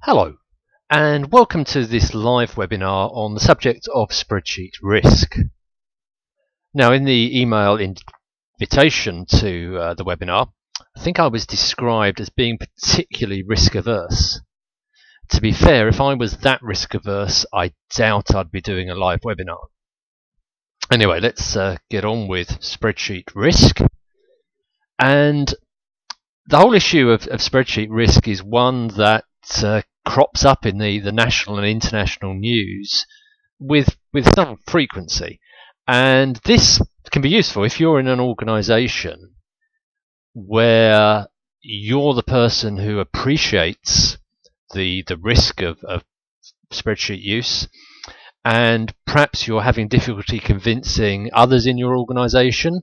Hello, and welcome to this live webinar on the subject of spreadsheet risk. Now, in the email invitation to the webinar, I think I was described as being particularly risk averse. To be fair, if I was that risk averse, I doubt I'd be doing a live webinar. Anyway, let's get on with spreadsheet risk. And the whole issue of spreadsheet risk is one that crops up in the national and international news with some frequency. And this can be useful if you're in an organization where you're the person who appreciates the risk of spreadsheet use, and perhaps you're having difficulty convincing others in your organization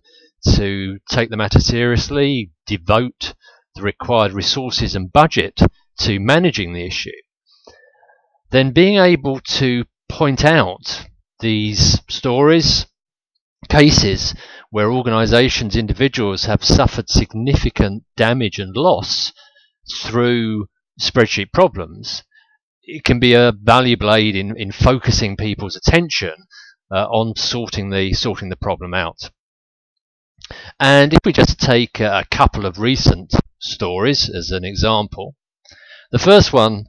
to take the matter seriously, devote the required resources and budget to managing the issue. Then being able to point out these stories, cases where organizations, individuals have suffered significant damage and loss through spreadsheet problems, it can be a valuable aid in focusing people's attention on sorting the problem out. And if we just take a couple of recent stories as an example, the first one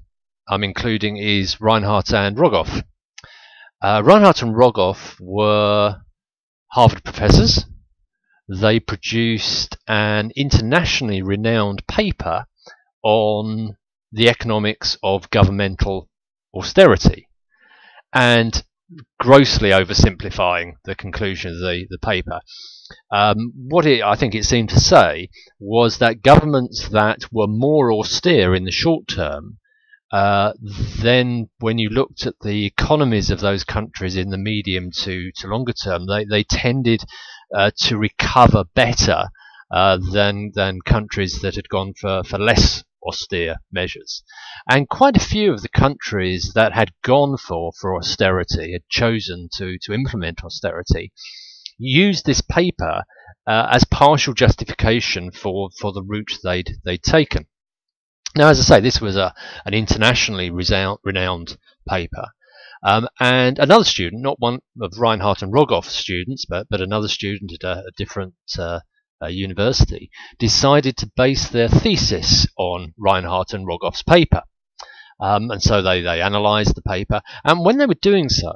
I'm including is Reinhart and Rogoff. Reinhart and Rogoff were Harvard professors. They produced an internationally renowned paper on the economics of governmental austerity, and grossly oversimplifying the conclusion of the paper. I think it seemed to say was that governments that were more austere in the short term, then when you looked at the economies of those countries in the medium to longer term, they tended to recover better than countries that had gone for less austere measures. And quite a few of the countries that had gone for austerity, had chosen to implement austerity, used this paper as partial justification for the route they'd taken. Now, as I say, this was an internationally renowned paper. And another student, not one of Reinhart and Rogoff's students, but another student at a different university, decided to base their thesis on Reinhart and Rogoff's paper. And so they analysed the paper. And when they were doing so,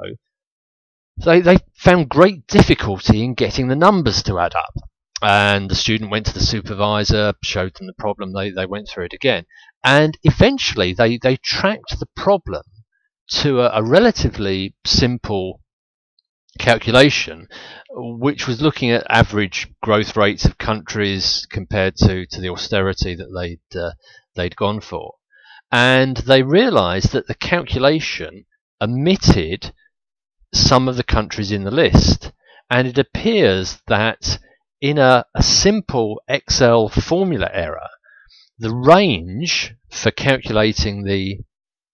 they found great difficulty in getting the numbers to add up. And the student went to the supervisor, showed them the problem, they went through it again. And eventually they tracked the problem to a relatively simple calculation, which was looking at average growth rates of countries compared to the austerity that they'd gone for. And they realized that the calculation omitted some of the countries in the list. And it appears that in a simple Excel formula error, the range for calculating the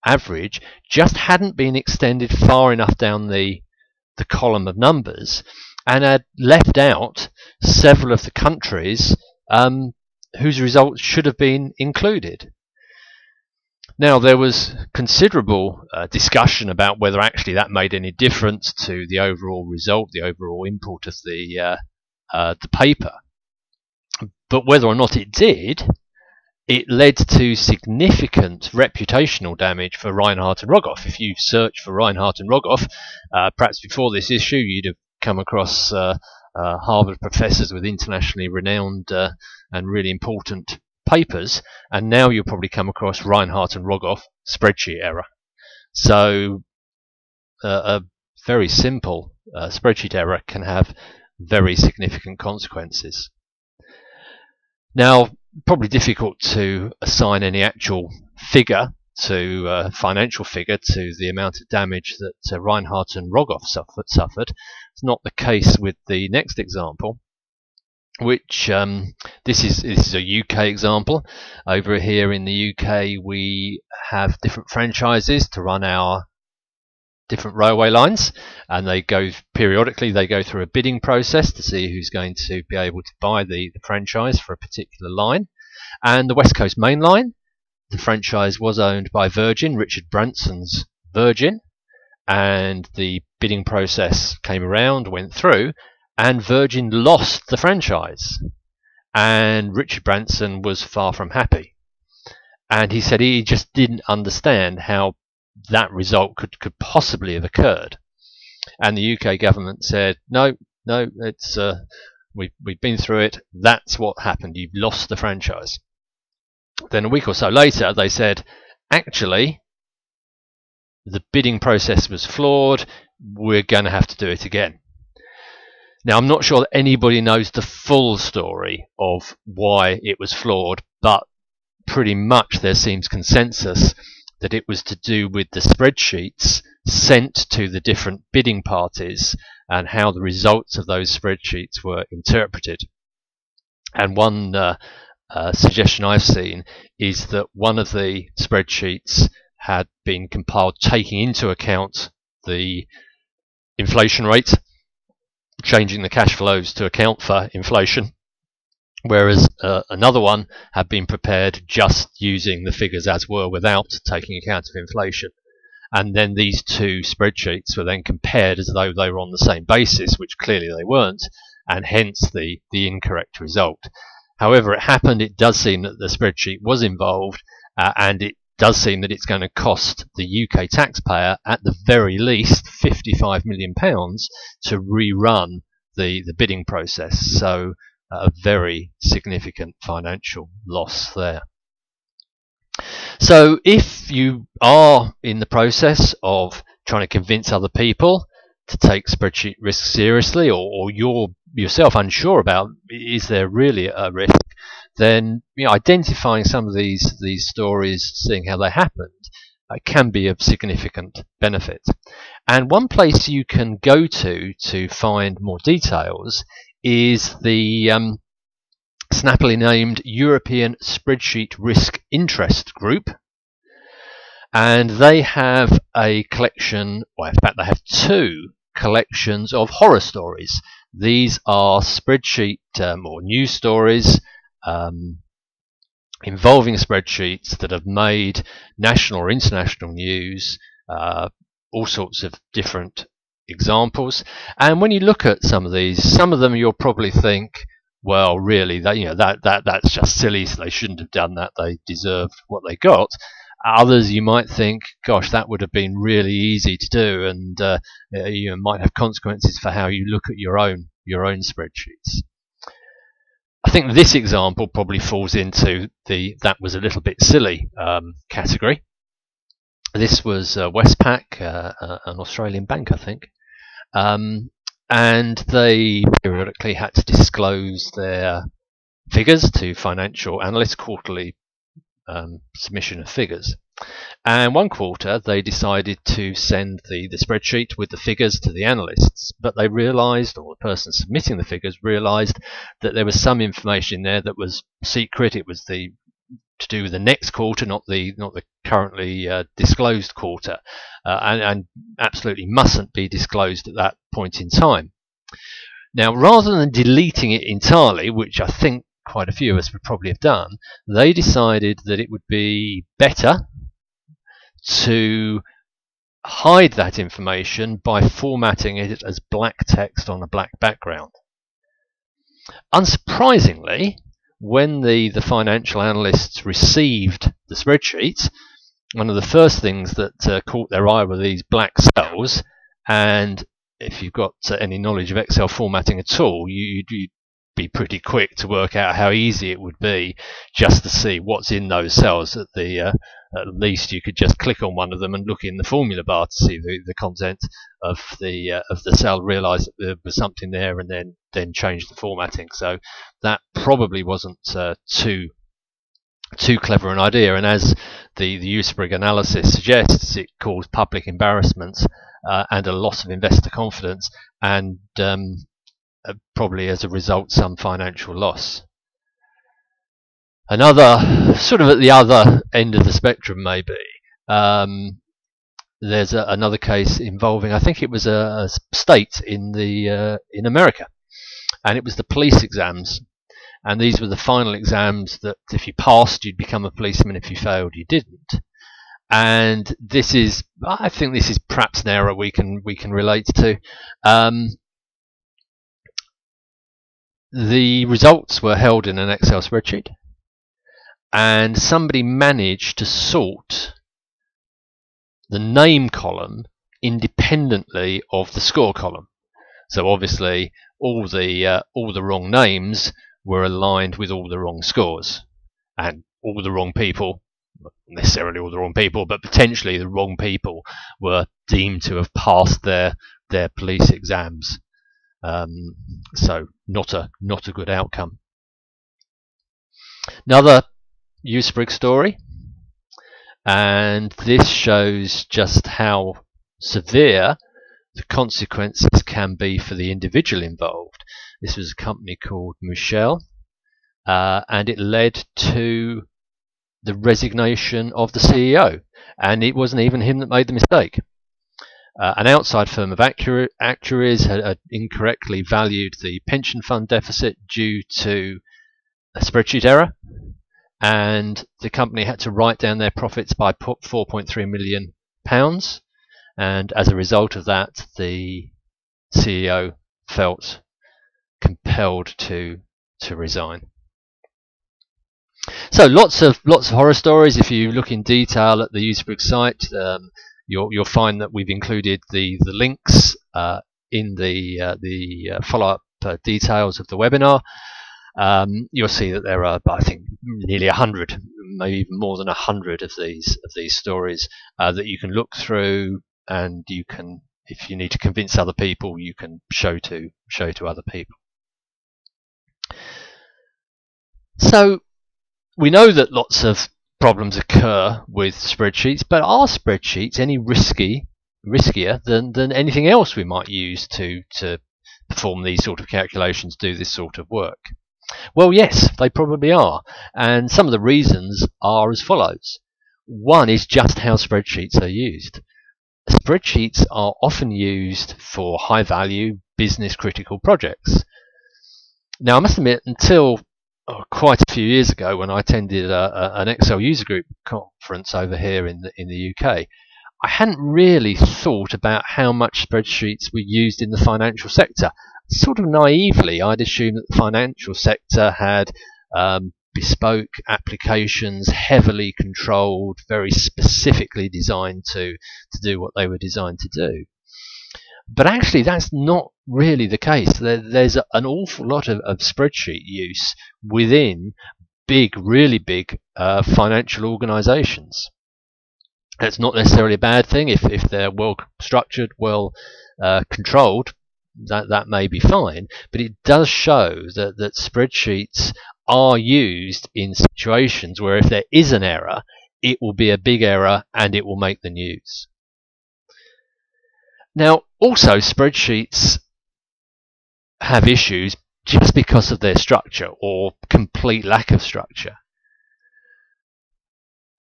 average just hadn't been extended far enough down the column of numbers, and had left out several of the countries whose results should have been included. Now, there was considerable discussion about whether actually that made any difference to the overall result, the overall import of the paper. But whether or not it did, it led to significant reputational damage for Reinhart and Rogoff. If you search for Reinhart and Rogoff, perhaps before this issue, you'd have come across Harvard professors with internationally renowned and really important papers, and now you'll probably come across Reinhart and Rogoff spreadsheet error. So a very simple spreadsheet error can have very significant consequences. Now, probably difficult to assign any actual figure to financial figure to the amount of damage that Reinhart and Rogoff suffered. It's not the case with the next example, which this is a UK example. Over here in the UK, we have different franchises to run our different railway lines, and they go through a bidding process to see who's going to be able to buy the franchise for a particular line. And the West Coast Main Line the franchise was owned by Virgin, Richard Branson's Virgin, and the bidding process came around, went through, and Virgin lost the franchise. And Richard Branson was far from happy. And he said he just didn't understand how that result could possibly have occurred. And the UK government said, no, it's we've been through it. That's what happened. You've lost the franchise. Then a week or so later, they said, actually, the bidding process was flawed. We're going to have to do it again. Now, I'm not sure that anybody knows the full story of why it was flawed, but pretty much there seems consensus that it was to do with the spreadsheets sent to the different bidding parties and how the results of those spreadsheets were interpreted. And one suggestion I've seen is that one of the spreadsheets had been compiled taking into account the inflation rate, changing the cash flows to account for inflation, whereas another one had been prepared just using the figures as were without taking account of inflation. And then these two spreadsheets were then compared as though they were on the same basis, which clearly they weren't, and hence the incorrect result. However it happened, it does seem that the spreadsheet was involved, and it does seem that it's going to cost the UK taxpayer at the very least £55 million to rerun the bidding process. So a very significant financial loss there. So if you are in the process of trying to convince other people to take spreadsheet risk seriously, or you're yourself unsure about is there really a risk, then identifying some of these stories, seeing how they happened, can be of significant benefit. And one place you can go to find more details is the snappily named European Spreadsheet Risk Interest Group. And they have a collection, well, in fact, they have two collections of horror stories. These are spreadsheet or news stories involving spreadsheets that have made national or international news, all sorts of different examples. And when you look at some of these, some of them you'll probably think, well, really, that's just silly, so they shouldn't have done that, they deserved what they got. Others you might think, gosh, that would have been really easy to do, and you might have consequences for how you look at your own spreadsheets. I think this example probably falls into the that was a little bit silly category. This was Westpac, an Australian bank, I think, and they periodically had to disclose their figures to financial analysts, quarterly submission of figures. And one quarter they decided to send the spreadsheet with the figures to the analysts, but they realized, or the person submitting the figures realized, that there was some information there that was secret. It was to do with the next quarter, not the currently disclosed quarter, and absolutely mustn't be disclosed at that point in time. Now, rather than deleting it entirely, which I think quite a few of us would probably have done, they decided that it would be better to hide that information by formatting it as black text on a black background. Unsurprisingly, when the financial analysts received the spreadsheet, one of the first things that caught their eye were these black cells. And if you've got any knowledge of Excel formatting at all, you'd be pretty quick to work out how easy it would be just to see what's in those cells. At least you could just click on one of them and look in the formula bar to see the content of the cell, realize that there was something there, and then change the formatting. So that probably wasn't too clever an idea, and as the EuSpRIG analysis suggests, it caused public embarrassment and a loss of investor confidence, and probably as a result some financial loss. Another, sort of at the other end of the spectrum maybe, there's another case involving, I think it was a state in America, and it was the police exams. and these were the final exams that if you passed you'd become a policeman, if you failed you didn't. And this is, I think this is perhaps an error we can relate to. The results were held in an Excel spreadsheet, and somebody managed to sort the name column independently of the score column. So obviously all the wrong names were aligned with all the wrong scores, and all the wrong people, not necessarily all the wrong people, but potentially the wrong people were deemed to have passed their police exams. So not a good outcome. Another EuSpRIG story, and this shows just how severe the consequences can be for the individual involved. This was a company called Michel, and it led to the resignation of the CEO, and it wasn't even him that made the mistake. An outside firm of actuaries had incorrectly valued the pension fund deficit due to a spreadsheet error, and the company had to write down their profits by £4.3 million, and as a result of that the CEO felt compelled to resign. So lots of horror stories. If you look in detail at the EuSpRIG site, you'll find that we've included the links in the follow-up details of the webinar. You'll see that there are, I think, nearly 100, maybe even more than 100 of these stories that you can look through, and you can, if you need to convince other people, you can show to other people. So we know that lots of problems occur with spreadsheets, but are spreadsheets any riskier than anything else we might use to perform these sort of calculations, do this sort of work? Well, yes, they probably are, and some of the reasons are as follows. One is just how spreadsheets are used. Spreadsheets are often used for high-value, business-critical projects. Now, I must admit, until quite a few years ago, when I attended an Excel user group conference over here in the UK, I hadn't really thought about how much spreadsheets were used in the financial sector. Sort of naively, I'd assumed that the financial sector had bespoke applications, heavily controlled, very specifically designed to do what they were designed to do. But actually, that's not really the case. There's an awful lot of spreadsheet use within really big financial organizations. It's not necessarily a bad thing if they're well structured, well controlled. That may be fine, but it does show that spreadsheets are used in situations where if there is an error, it will be a big error and it will make the news. Now, also, spreadsheets have issues just because of their structure or complete lack of structure.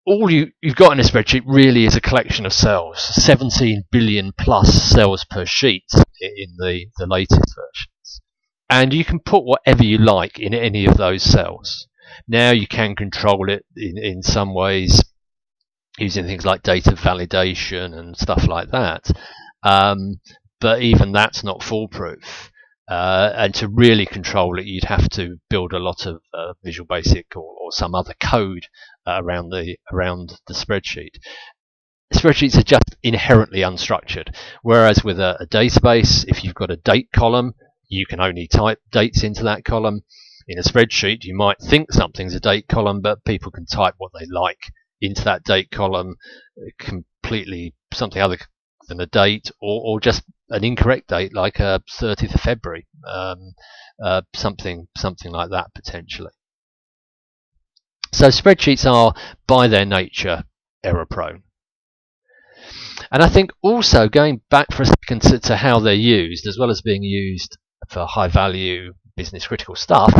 All you've got in a spreadsheet really is a collection of cells, 17 billion plus cells per sheet in the latest versions. And you can put whatever you like in any of those cells. Now you can control it in some ways using things like data validation and stuff like that. But even that's not foolproof. And to really control it, you'd have to build a lot of Visual Basic or some other code around the spreadsheet. Spreadsheets are just inherently unstructured, whereas with a database, if you've got a date column, you can only type dates into that column. In a spreadsheet, you might think something's a date column, but people can type what they like into that date column, completely something other than a date, or just an incorrect date, like 30th of February, something like that potentially. So spreadsheets are, by their nature, error prone. And I think also, going back for a second to how they're used, as well as being used for high value business critical stuff,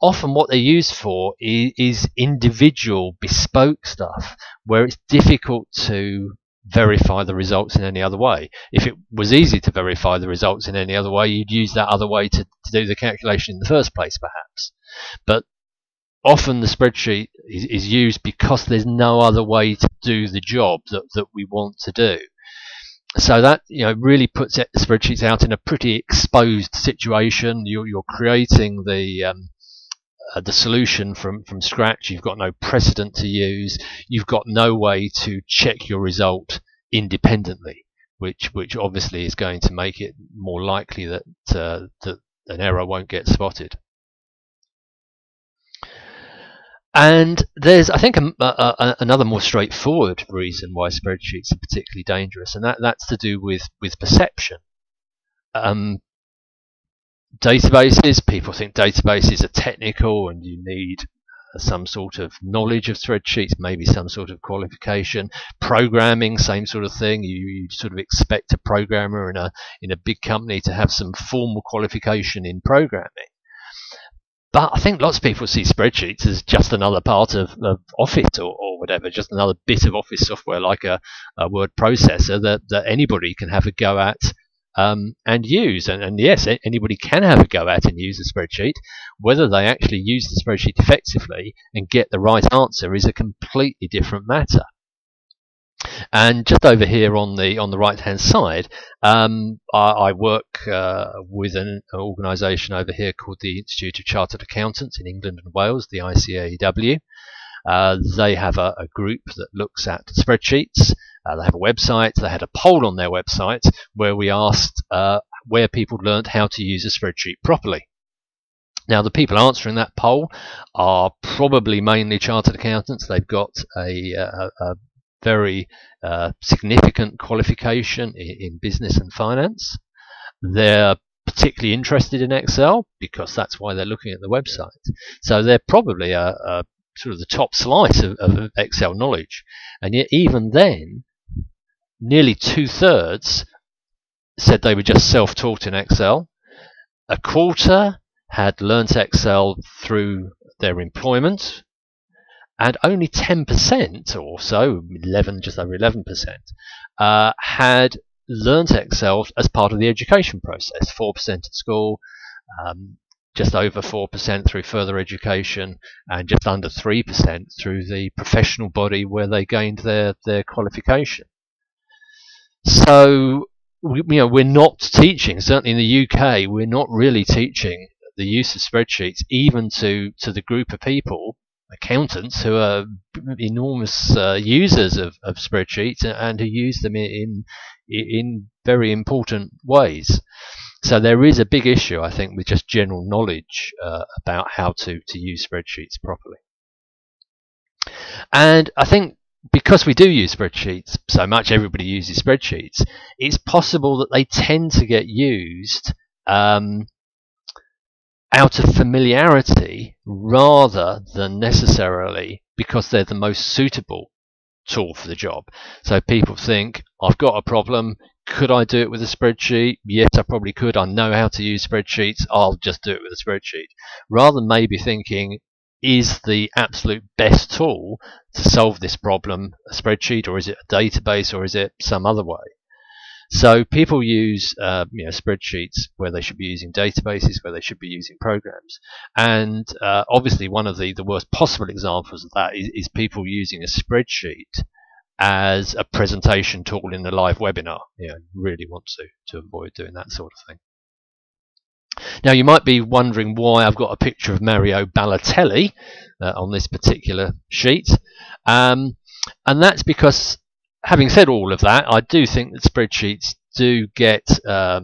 often what they're used for is individual bespoke stuff where it's difficult to verify the results in any other way. If it was easy to verify the results in any other way, you'd use that other way to do the calculation in the first place, perhaps. But often the spreadsheet is used because there's no other way to do the job that we want to do. So that really puts the spreadsheets out in a pretty exposed situation. You're creating the solution from scratch. You've got no precedent to use. You've got no way to check your result independently, which obviously is going to make it more likely that an error won't get spotted. And there's, I think, another more straightforward reason why spreadsheets are particularly dangerous, and that's to do with perception. Databases, people think databases are technical and you need some sort of knowledge of spreadsheets, maybe some sort of qualification. Programming, same sort of thing. You sort of expect a programmer in a big company to have some formal qualification in programming. But I think lots of people see spreadsheets as just another part of Office or whatever, just another bit of Office software like a word processor that anybody can have a go at and use. And yes, anybody can have a go at and use a spreadsheet. Whether they actually use the spreadsheet effectively and get the right answer is a completely different matter. And just over here on the right hand side, I work with an organisation over here called the Institute of Chartered Accountants in England and Wales, the ICAEW. They have a group that looks at spreadsheets. They have a website. They had a poll on their website where we asked where people learned how to use a spreadsheet properly. Now, the people answering that poll are probably mainly chartered accountants. They've got a very significant qualification in business and finance. They're particularly interested in Excel because that's why they're looking at the website. So they're probably a sort of the top slice of Excel knowledge. And yet even then, nearly 2/3 said they were just self-taught in Excel. A quarter had learnt Excel through their employment. And only 10% or so, just over 11%, had learnt Excel as part of the education process. 4% at school, just over 4% through further education, and just under 3% through the professional body where they gained their qualification. So we're not teaching, certainly in the UK, we're not really teaching the use of spreadsheets even to the group of people, accountants, who are enormous users of spreadsheets and who use them in very important ways. So there is a big issue, I think, with just general knowledge about how to use spreadsheets properly. And I think because we do use spreadsheets so much, everybody uses spreadsheets, it's possible that they tend to get used out of familiarity rather than necessarily because they're the most suitable tool for the job. So people think, I've got a problem, could I do it with a spreadsheet? Yes, I probably could. I know how to use spreadsheets, I'll just do it with a spreadsheet. Rather than maybe thinking, is the absolute best tool to solve this problem a spreadsheet, or is it a database, or is it some other way? So people use spreadsheets where they should be using databases, where they should be using programs. And obviously one of the worst possible examples of that is people using a spreadsheet as a presentation tool in a live webinar. Really want to avoid doing that sort of thing. Now, you might be wondering why I've got a picture of Mario Balotelli on this particular sheet. And that's because, having said all of that, I do think that spreadsheets do get a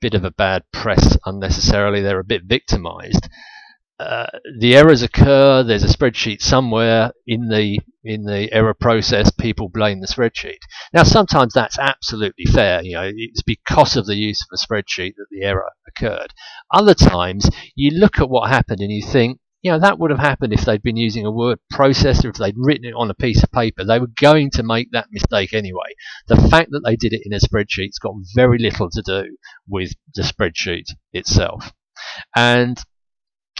bit of a bad press unnecessarily. They're a bit victimized. The errors occur. There's a spreadsheet somewhere in the error process. People blame the spreadsheet. Now, sometimes that's absolutely fair. It's because of the use of a spreadsheet that the error occurred. Other times, you look at what happened and you think, that would have happened if they'd been using a word processor, if they'd written it on a piece of paper. They were going to make that mistake anyway. The fact that they did it in a spreadsheet's got very little to do with the spreadsheet itself. And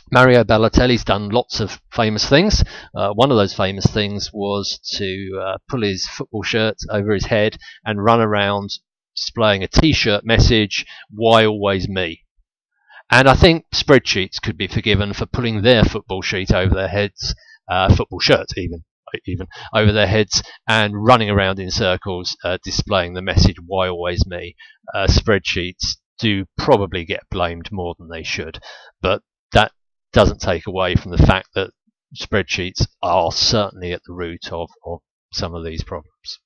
Mario Balotelli's done lots of famous things. One of those famous things was to pull his football shirt over his head and run around displaying a t-shirt message, "Why always me?" And I think spreadsheets could be forgiven for pulling their football sheet over their heads, football shirt even over their heads, and running around in circles displaying the message, why always me? Spreadsheets do probably get blamed more than they should, but that doesn't take away from the fact that spreadsheets are certainly at the root of some of these problems.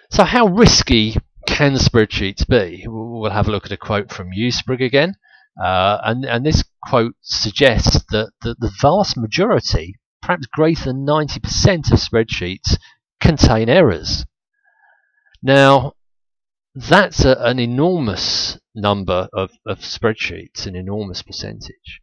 So how risky can spreadsheets be? We'll have a look at a quote from EuSpRIG again. And this quote suggests that the vast majority, perhaps greater than 90% of spreadsheets, contain errors. Now, that's an enormous number of spreadsheets, an enormous percentage.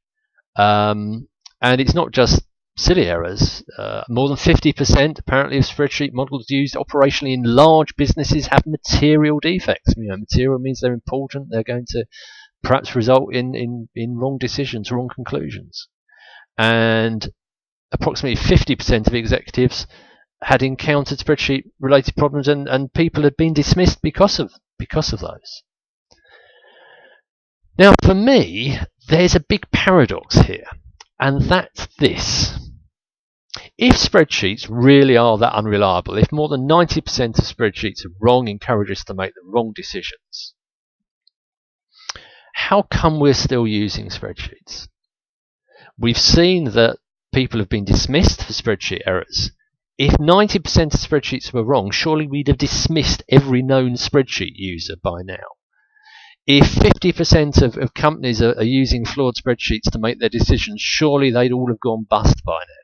And it's not just silly errors. More than 50% apparently of spreadsheet models used operationally in large businesses have material defects. Material means they're important, they're going to perhaps result in wrong decisions, wrong conclusions. And approximately 50% of executives had encountered spreadsheet related problems, and people had been dismissed because of those. Now, for me, there's a big paradox here, and that's this. If spreadsheets really are that unreliable, if more than 90% of spreadsheets are wrong, encourage us to make the wrong decisions, how come we're still using spreadsheets? We've seen that people have been dismissed for spreadsheet errors. If 90% of spreadsheets were wrong, surely we'd have dismissed every known spreadsheet user by now. If 50% of companies are using flawed spreadsheets to make their decisions, surely they'd all have gone bust by now.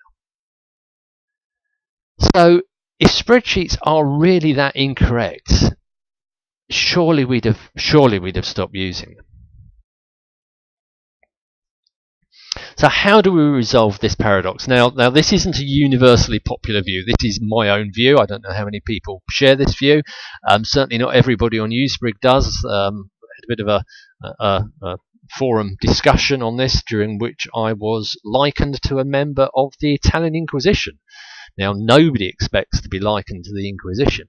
So if spreadsheets are really that incorrect, surely we'd have stopped using them. So how do we resolve this paradox? Now this isn't a universally popular view. This is my own view. I don't know how many people share this view. Certainly not everybody on EuSpRIG does. I had a bit of a forum discussion on this, during which I was likened to a member of the Italian Inquisition. Now, nobody expects to be likened to the Inquisition.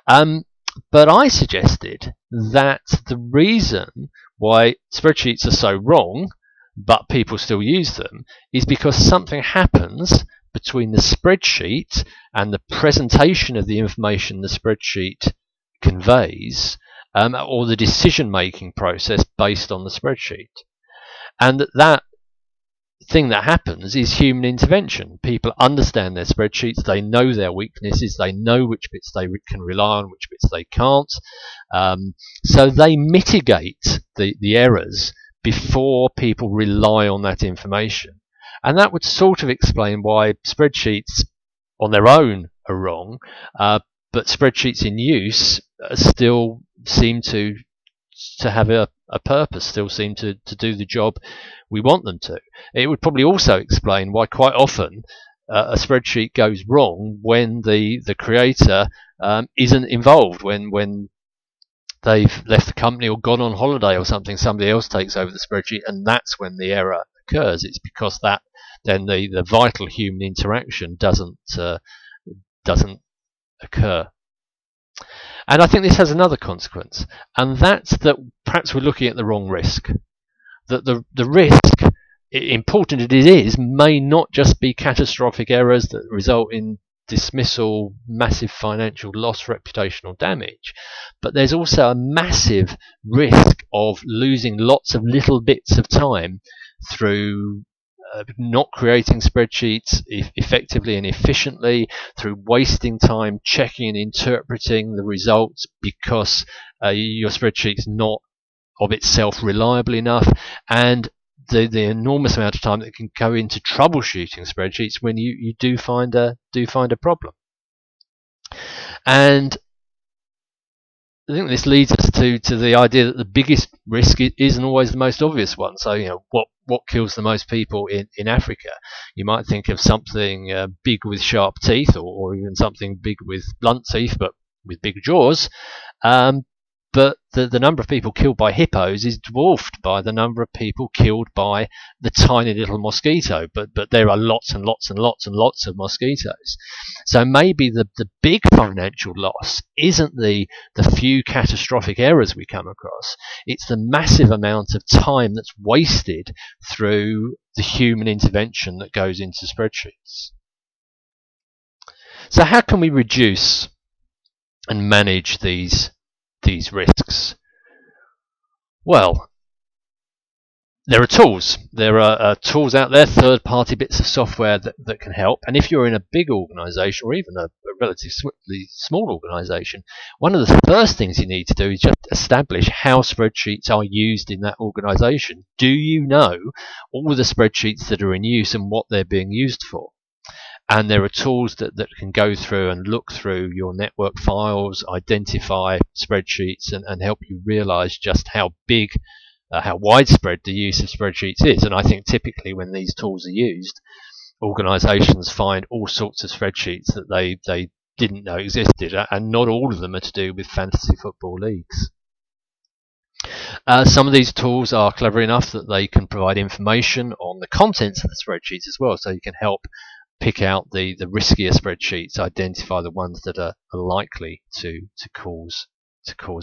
But I suggested that the reason why spreadsheets are so wrong, but people still use them, is because something happens between the spreadsheet and the presentation of the information the spreadsheet conveys, or the decision-making process based on the spreadsheet. And that thing that happens is human intervention. People understand their spreadsheets, they know their weaknesses, they know which bits they can rely on, which bits they can't. So they mitigate the errors before people rely on that information. And that would sort of explain why spreadsheets on their own are wrong, but spreadsheets in use still seem to have a purpose, still seem to do the job we want them to. It would probably also explain why quite often a spreadsheet goes wrong when the creator isn't involved, when they've left the company or gone on holiday or something, somebody else takes over the spreadsheet, and that's when the error occurs. It's because that then the vital human interaction doesn't occur. And I think this has another consequence, and that's that perhaps we're looking at the wrong risk. That the risk, important as it is, may not just be catastrophic errors that result in dismissal, massive financial loss, reputational damage, but there's also a massive risk of losing lots of little bits of time through not creating spreadsheets effectively and efficiently, through wasting time checking and interpreting the results because your spreadsheet's not of itself reliable enough, and the enormous amount of time that can go into troubleshooting spreadsheets when you do find a problem. And I think this leads us to the idea that the biggest risk isn't always the most obvious one. So, what kills the most people in Africa? You might think of something big with sharp teeth, or even something big with blunt teeth but with big jaws. but the number of people killed by hippos is dwarfed by the number of people killed by the tiny little mosquito. But there are lots and lots and lots and lots of mosquitoes. So maybe the big financial loss isn't the few catastrophic errors we come across. It's the massive amount of time that's wasted through the human intervention that goes into spreadsheets. So how can we reduce and manage these risks? Well, there are tools. There are tools out there, third-party bits of software that can help. And if you're in a big organization or even a relatively small organization, one of the first things you need to do is just establish how spreadsheets are used in that organization. Do you know all the spreadsheets that are in use and what they're being used for? And there are tools that can go through and look through your network files, identify spreadsheets, and help you realize just how big, how widespread the use of spreadsheets is. And I think typically when these tools are used, organizations find all sorts of spreadsheets that they didn't know existed, and not all of them are to do with fantasy football leagues. Some of these tools are clever enough that they can provide information on the contents of the spreadsheets as well, so you can help pick out the riskier spreadsheets, identify the ones that are likely to cause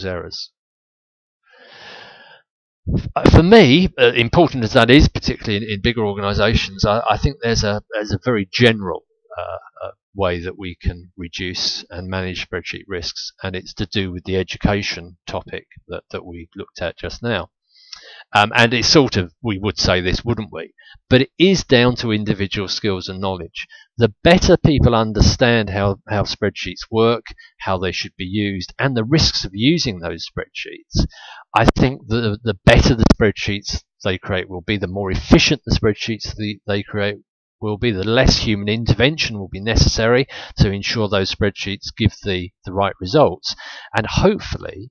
errors. For me, important as that is, particularly in bigger organisations, I think there's a very general way that we can reduce and manage spreadsheet risks, and it's to do with the education topic that we looked at just now. And it's sort of, we would say this, wouldn't we? But it is down to individual skills and knowledge. The better people understand how spreadsheets work, how they should be used, and the risks of using those spreadsheets, I think the better the spreadsheets they create will be, the more efficient the spreadsheets they create will be, the less human intervention will be necessary to ensure those spreadsheets give the right results. And hopefully,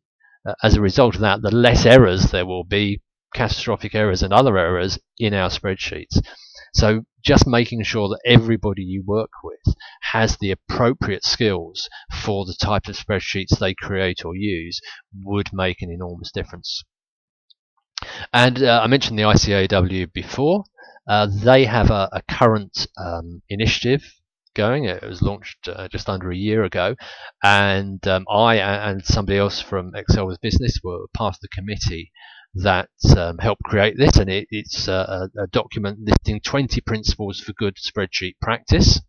as a result of that, the less errors there will be, catastrophic errors and other errors in our spreadsheets. So just making sure that everybody you work with has the appropriate skills for the type of spreadsheets they create or use would make an enormous difference. And I mentioned the ICAEW before. They have a current initiative going. It was launched just under a year ago, and I and somebody else from Excel with Business were part of the committee that helped create this, and it's a document listing 20 principles for good spreadsheet practice.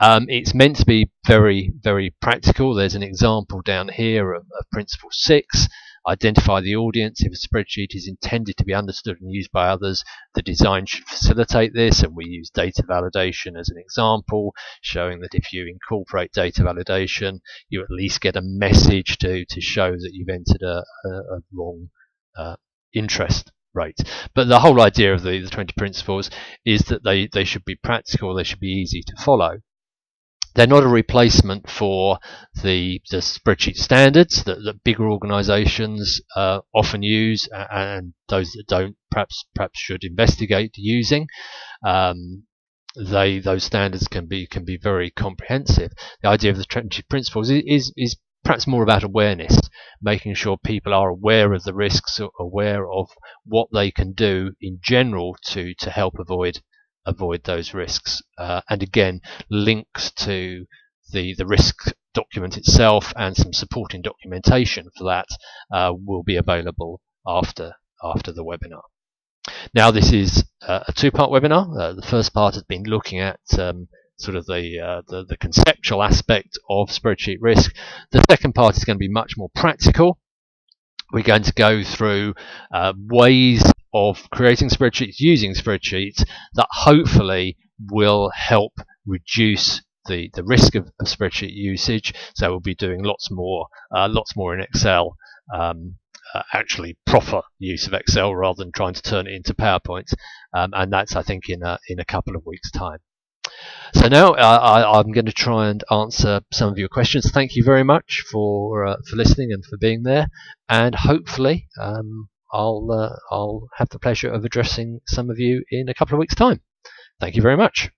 It's meant to be very, very practical. There's an example down here of Principle 6. Identify the audience. If a spreadsheet is intended to be understood and used by others, the design should facilitate this, and we use data validation as an example, showing that if you incorporate data validation, you at least get a message to show that you've entered a wrong interest rate. But the whole idea of the 20 principles is that they should be practical, they should be easy to follow. They're not a replacement for the spreadsheet standards that bigger organizations often use, and those that don't perhaps should investigate using. Those standards can be very comprehensive. The idea of the 20 principles is perhaps more about awareness, making sure people are aware of the risks, aware of what they can do in general to help avoid those risks. And again, links to the risk document itself and some supporting documentation for that will be available after the webinar. Now, this is a two-part webinar. The first part has been looking at sort of the conceptual aspect of spreadsheet risk. The second part is going to be much more practical. We're going to go through ways of creating spreadsheets, using spreadsheets, that hopefully will help reduce the risk of spreadsheet usage. So we'll be doing lots more in Excel, actually proper use of Excel rather than trying to turn it into PowerPoint, and that's, I think, in a couple of weeks' time. So now I'm going to try and answer some of your questions. Thank you very much for listening and for being there, and hopefully I'll have the pleasure of addressing some of you in a couple of weeks' time. Thank you very much.